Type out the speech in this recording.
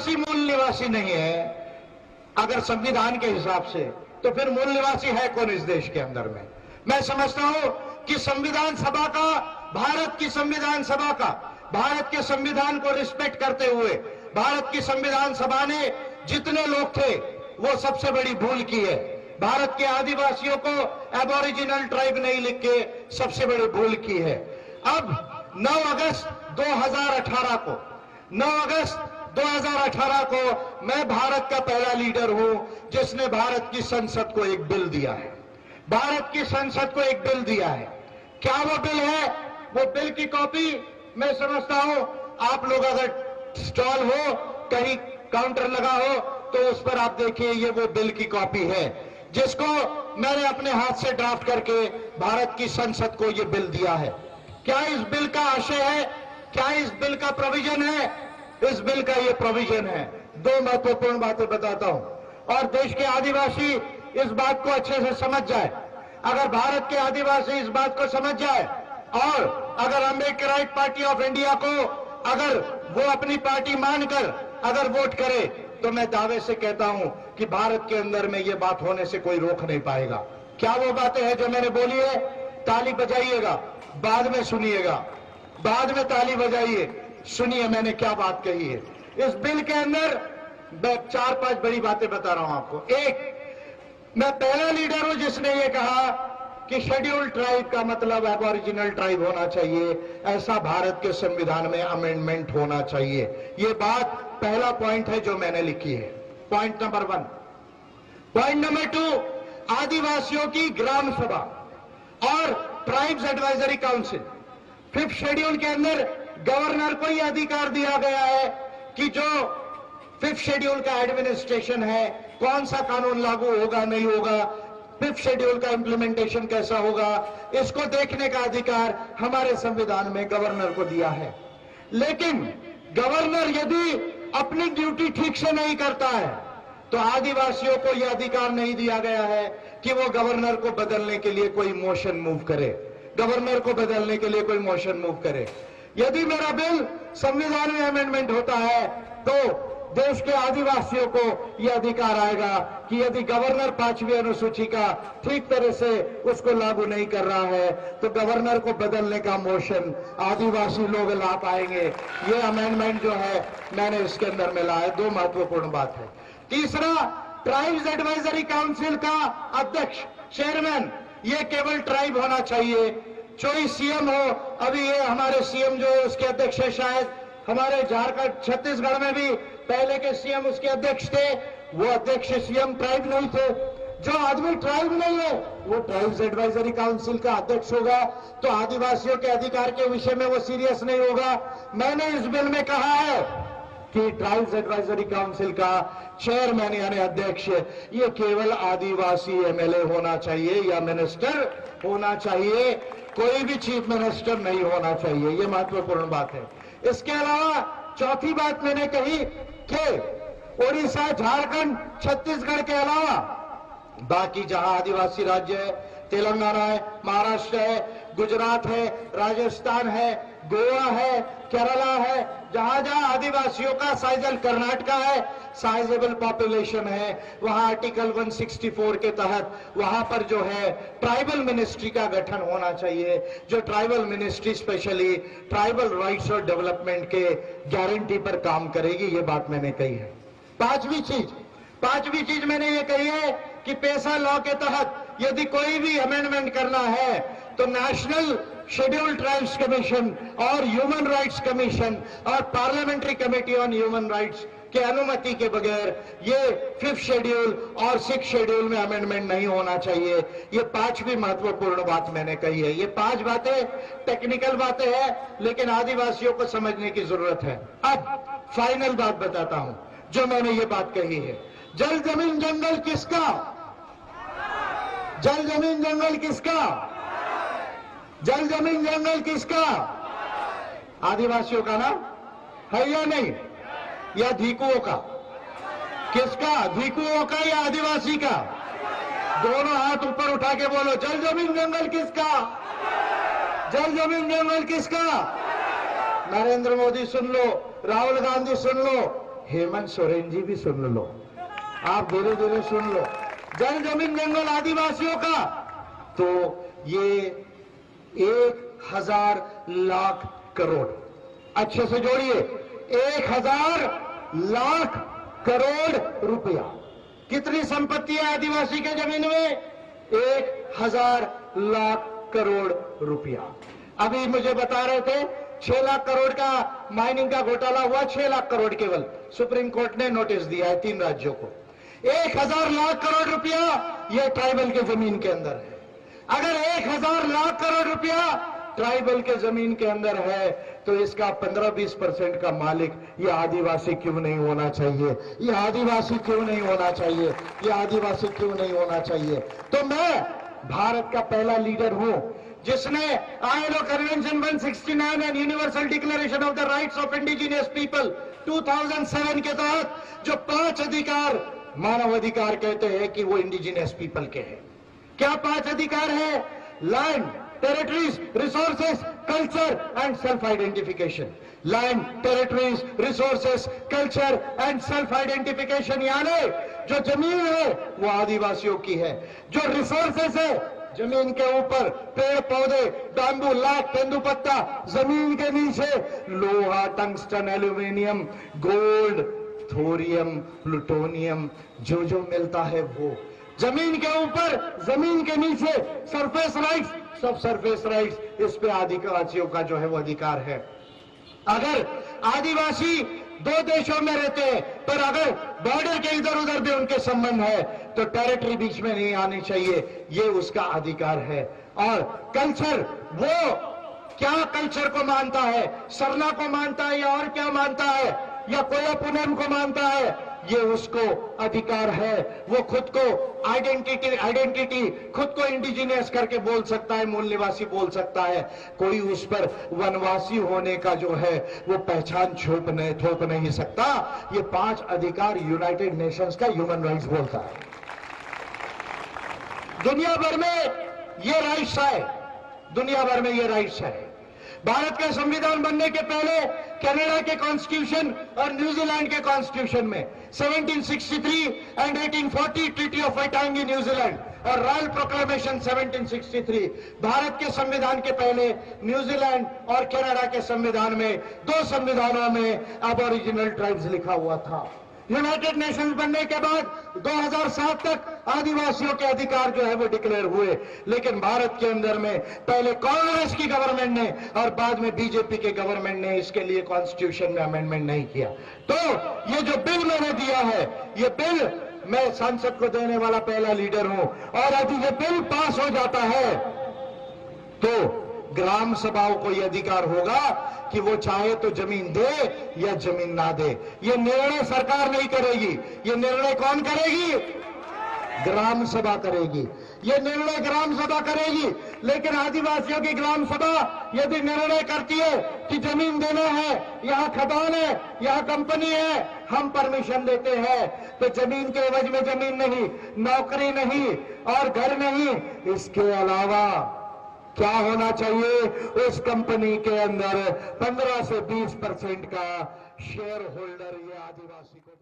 आदिवासी मूल निवासी नहीं है अगर संविधान के हिसाब से, तो फिर मूल निवासी है कौन इस देश के अंदर में? मैं समझता हूं कि संविधान सभा का, भारत की संविधान सभा का, भारत के संविधान को रिस्पेक्ट करते हुए भारत की संविधान सभा ने जितने लोग थे वो सबसे बड़ी भूल की है। भारत के आदिवासियों को एबोरिजिनल ट्राइब नहीं लिख के सबसे बड़ी भूल की है। अब 9 अगस्त 2018 को 9 अगस्त 2018 को मैं भारत का पहला लीडर हूं जिसने भारत की संसद को एक बिल दिया है। भारत की संसद को एक बिल दिया है। क्या वो बिल है? वो बिल की कॉपी मैं समझता हूं आप लोग अगर स्टॉल हो, कहीं काउंटर लगा हो, तो उस पर आप देखिए ये वो बिल की कॉपी है जिसको मैंने अपने हाथ से ड्राफ्ट करके भारत की संसद को ये बिल दिया है। क्या इस बिल का आशय है? क्या इस बिल का प्रोविजन है? इस बिल का ये प्रोविजन है। 2 महत्वपूर्ण बातें बताता हूं और देश के आदिवासी इस बात को अच्छे से समझ जाए। अगर भारत के आदिवासी इस बात को समझ जाए और अगर अम्बेडकराइट पार्टी ऑफ इंडिया को अगर वो अपनी पार्टी मानकर अगर वोट करे, तो मैं दावे से कहता हूं कि भारत के अंदर में ये बात होने से कोई रोक नहीं पाएगा। क्या वो बातें हैं जो मैंने बोली है? ताली बजाइएगा, बाद में सुनिएगा, बाद में ताली बजाइए, सुनिए मैंने क्या बात कही है। इस बिल के अंदर मैं 4-5 बड़ी बातें बता रहा हूं आपको। एक, मैं पहला लीडर हूं जिसने ये कहा कि शेड्यूल्ड ट्राइब का मतलब एबोरिजिनल ट्राइब होना चाहिए, ऐसा भारत के संविधान में अमेंडमेंट होना चाहिए। ये बात पहला पॉइंट है जो मैंने लिखी है, पॉइंट नंबर 1। पॉइंट नंबर 2, आदिवासियों की ग्राम सभा और tribes advisory council. 5th schedule के अंदर गवर्नर को यह अधिकार दिया गया है कि जो 5th शेड्यूल का एडमिनिस्ट्रेशन है, कौन सा कानून लागू होगा नहीं होगा, 5th शेड्यूल का इंप्लीमेंटेशन कैसा होगा, इसको देखने का अधिकार हमारे संविधान में गवर्नर को दिया है। लेकिन गवर्नर यदि अपनी ड्यूटी ठीक से नहीं करता है तो आदिवासियों को यह अधिकार नहीं दिया गया है कि वो गवर्नर को बदलने के लिए कोई मोशन मूव करे, गवर्नर को बदलने के लिए कोई मोशन मूव करे। यदि मेरा बिल संविधान में अमेंडमेंट होता है तो देश के आदिवासियों को यह अधिकार आएगा कि यदि गवर्नर 5वीं अनुसूची का ठीक तरह से उसको लागू नहीं कर रहा है तो गवर्नर को बदलने का मोशन आदिवासी लोग ला पाएंगे। यह अमेंडमेंट जो है मैंने इसके अंदर में लाया। 2 महत्वपूर्ण बात है। तीसरा, ट्राइब्स एडवाइजरी काउंसिल का अध्यक्ष, चेयरमैन, ये केवल ट्राइब होना चाहिए, कोई सीएम हो। अभी ये हमारे सीएम जो है उसके अध्यक्ष है, शायद हमारे झारखंड छत्तीसगढ़ में भी पहले के सीएम उसके अध्यक्ष थे, वो अध्यक्ष सीएम ट्राइब नहीं थे। जो आदमी ट्राइब नहीं है वो ट्राइब्स एडवाइजरी काउंसिल का अध्यक्ष होगा तो आदिवासियों के अधिकार के विषय में वो सीरियस नहीं होगा। मैंने इस बिल में कहा है कि ट्राइब्स एडवाइजरी काउंसिल का चेयरमैन यानी अध्यक्ष ये केवल आदिवासी एमएलए होना चाहिए या मिनिस्टर होना चाहिए, कोई भी चीफ मिनिस्टर नहीं होना चाहिए। ये महत्वपूर्ण बात है। इसके अलावा चौथी बात मैंने कही कि ओडिशा, झारखंड, छत्तीसगढ़ के अलावा बाकी जहां आदिवासी राज्य है, तेलंगाना है, महाराष्ट्र है, गुजरात है, राजस्थान है, गोवा है, केरला है, जहां जहां आदिवासियों का साइजल, कर्नाटका है, साइजेबल पॉपुलेशन है, वहां आर्टिकल 164 के तहत वहां पर जो है ट्राइबल मिनिस्ट्री का गठन होना चाहिए, जो tribal ministry specially tribal rights और डेवलपमेंट के गारंटी पर काम करेगी। ये बात मैंने कही है। पांचवी चीज मैंने ये कही है कि पेशा लॉ के तहत यदि कोई भी अमेंडमेंट करना है तो नेशनल शेड्यूल्ड ट्राइब्स कमीशन और ह्यूमन राइट्स कमीशन और parliamentary committee on human rights के अनुमति के बगैर ये 5th शेड्यूल और 6th शेड्यूल में अमेंडमेंट नहीं होना चाहिए। ये 5वीं महत्वपूर्ण बात मैंने कही है। ये 5 बातें टेक्निकल बातें हैं लेकिन आदिवासियों को समझने की जरूरत है। अब फाइनल बात बताता हूं जो मैंने ये बात कही है। जल जमीन जंगल किसका? जल जमीन जंगल किसका? जल जमीन जंगल किसका? आदिवासियों का ना है या नहीं? या धीकुओं का? किसका? धीकुओं का या आदिवासी का? दोनों हाथ ऊपर उठा के बोलो, जल जमीन जंगल किसका? जल जमीन जंगल किसका? नरेंद्र मोदी सुन लो, राहुल गांधी सुन लो, हेमंत सोरेन जी भी सुन लो, आप धीरे धीरे सुन लो। जन जमीन जंगल आदिवासियों का तो ये 1000 लाख करोड़, अच्छे से जोड़िए, 1000 लाख करोड़ रुपया। कितनी संपत्ति है आदिवासी के जमीन में? 1000 लाख करोड़ रुपया। अभी मुझे बता रहे थे 6 लाख करोड़ का माइनिंग का घोटाला हुआ, 6 लाख करोड़ केवल सुप्रीम कोर्ट ने नोटिस दिया है 3 राज्यों को। 1000 लाख करोड़ रुपया ये ट्राइबल के जमीन के अंदर है। अगर 1000 लाख करोड़ रुपया ट्राइबल के जमीन के अंदर है तो इसका 15-20% का मालिक ये आदिवासी क्यों नहीं होना चाहिए? ये आदिवासी क्यों नहीं होना चाहिए? ये आदिवासी क्यों नहीं होना चाहिए? तो मैं भारत का पहला लीडर हूं जिसने ILO convention 169 and universal declaration of the rights of indigenous people 2007 के तहत जो 5 अधिकार मानव अधिकार कहते हैं कि वो इंडिजिनियस पीपल के हैं। क्या 5 अधिकार है? Land, territories, resources, culture and self identification. Land, territories, resources, culture and self identification, यानी जो जमीन है वो आदिवासियों की है, जो रिसोर्सेस है जमीन के ऊपर पेड़ पौधे, बैम्बू, लाख, तेंदुपत्ता, जमीन के नीचे लोहा, tungsten, aluminium, gold, thorium, plutonium, जो जो मिलता है वो जमीन के ऊपर, जमीन के नीचे, सरफेस राइट्स, सब सरफेस राइट्स, इस पे आदिवासियों का जो है वो अधिकार है। अगर आदिवासी 2 देशों में रहते हैं पर अगर बॉर्डर के इधर उधर भी उनके संबंध है तो टेरिटरी बीच में नहीं आनी चाहिए, ये उसका अधिकार है। और कल्चर, वो क्या कल्चर को मानता है? सरना को मानता है या और क्या मानता है, या कोयापुनम को मानता है, ये उसको अधिकार है। वो खुद को आइडेंटिटी खुद को इंडिजिनियस करके बोल सकता है, मूल निवासी बोल सकता है। कोई उस पर वनवासी होने का जो है वो पहचान थोप नहीं सकता। ये 5 अधिकार यूनाइटेड नेशंस का ह्यूमन राइट्स बोलता है। दुनिया भर में ये राइट्स है, दुनिया भर में ये राइट्स है। भारत का संविधान बनने के पहले कनाडा के कॉन्स्टिट्यूशन और न्यूजीलैंड के कॉन्स्टिट्यूशन में 1763 एंड 1840 ट्रीटी ऑफ वाइटांगी न्यूजीलैंड और रॉयल प्रोक्लेमेशन 1763, भारत के संविधान के पहले न्यूजीलैंड और कनाडा के संविधान में, 2 संविधानों में अबोरिजिनल ट्राइब्स लिखा हुआ था। यूनाइटेड नेशंस बनने के बाद 2007 तक आदिवासियों के अधिकार जो है वो डिक्लेयर हुए, लेकिन भारत के अंदर में पहले कांग्रेस की गवर्नमेंट ने और बाद में बीजेपी के गवर्नमेंट ने इसके लिए कॉन्स्टिट्यूशन में अमेंडमेंट नहीं किया। तो ये जो बिल मैंने दिया है, ये बिल मैं संसद को देने वाला पहला लीडर हूं, और यदि ये बिल पास हो जाता है तो ग्राम सभाओं को यह अधिकार होगा कि वो चाहे तो जमीन दे या जमीन ना दे। ये निर्णय सरकार नहीं करेगी, ये निर्णय कौन करेगी? ग्राम सभा करेगी। ये निर्णय ग्राम सभा करेगी। लेकिन आदिवासियों की ग्राम सभा यदि निर्णय करती है कि जमीन देना है, यहां खदान है, यहां कंपनी है, हम परमिशन देते हैं, तो जमीन के एवज में जमीन नहीं, नौकरी नहीं और घर नहीं, इसके अलावा क्या होना चाहिए? उस कंपनी के अंदर 15 से 20% का शेयर होल्डर ये आदिवासी को